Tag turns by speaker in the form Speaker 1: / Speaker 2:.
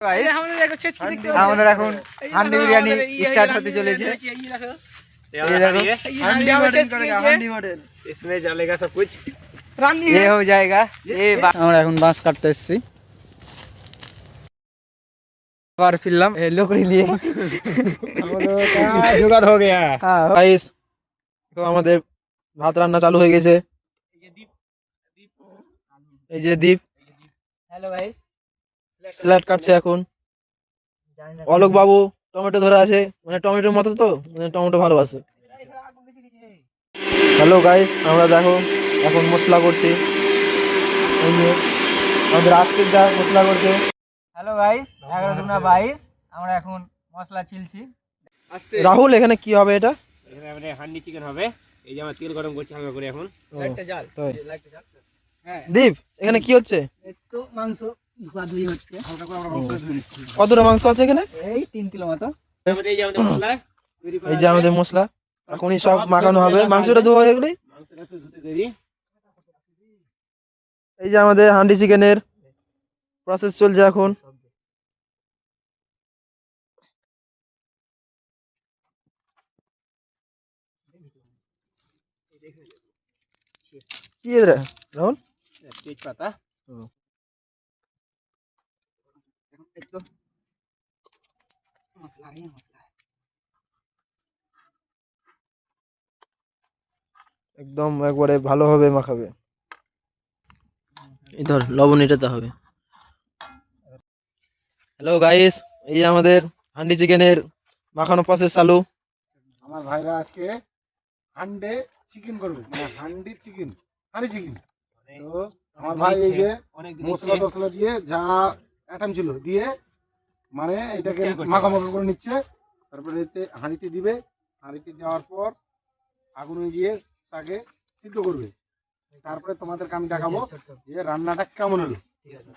Speaker 1: আমাদের এখন হান্ডি বিরিয়ানি স্টার্ট হতে চলেছে। আমরা এখন বাঁশ কাটতে এসেছি, আবার ফিরলাম লোকরি নিয়ে।
Speaker 2: জোগাড় হয়ে গেয়া গাইস, তো আমাদের ভাত রান্না চালু হয়ে গেছে। এই যে দীপ
Speaker 1: হ্যালো গাইস,
Speaker 2: স্যালাড কাটছে এখন। অলোক বাবু টমেটো ধরে আছে, মানে টমেটোর মতো তো, মানে টমেটো ভালোবাসে। হ্যালো গাইস, আমরা দেখো এখন মশলা করছি। এই যে আমাদের আজকের যা মশলা করছে।
Speaker 1: হ্যালো গাইস, 11 দুগুনা 22, আমরা এখন মশলা ছিলছি।
Speaker 2: রাহুল, এখানে কি হবে এটা?
Speaker 3: এখানে হান্ডি চিকেন হবে। এই যে আমরা তেল গরম করছি হালকা করে এখন।
Speaker 2: দীপ, এখানে কি হচ্ছে?
Speaker 1: একটু মাংস ধুই হচ্ছে, হালকা করে আমরা মাংস ধুই নিচ্ছি।
Speaker 2: কতটা মাংস আছে এখানে?
Speaker 1: এই 3 কিলো মতো।
Speaker 3: এই যে আমাদের মশলা,
Speaker 2: এই যে আমাদের মশলা এখনই সব মাখানো হবে। মাংসটা ধোয়া হয়ে গেলে
Speaker 3: মাংসটা ধুতে দেরি।
Speaker 2: এই যে আমাদের হান্ডি চিকেনের প্রসেস চলছে এখন। কি এর রাহুল?
Speaker 3: তেজপাতা,
Speaker 1: একটু মশলা নিয়ে মশলা
Speaker 2: একদম একবারে ভালোভাবে মাখাবে। ইধর লবণ এটাতে হবে। হ্যালো গাইস, এই যে আমাদের হান্ডি চিকেনের মাখানো প্রসেস চালু।
Speaker 4: আমার ভাইরা আজকে হান্ডে চিকেন করবে, মানে হান্ডি চিকেন, হান্ডি চিকেন। তো আমার ভাই এই যে মশলা টসলা দিয়ে যা আইটেম ছিল দিয়ে, মানে এটাকে মাখামাখা করে নিচ্ছে। তারপরে এতে হাঁড়িতে দিবে, হাঁড়িতে দেওয়ার পর আগুনে দিয়ে তাকে সিদ্ধ করবে। তারপরে তোমাদেরকে আমি দেখাবো যে রান্নাটা কেমন হলো।
Speaker 1: ঠিক আছে।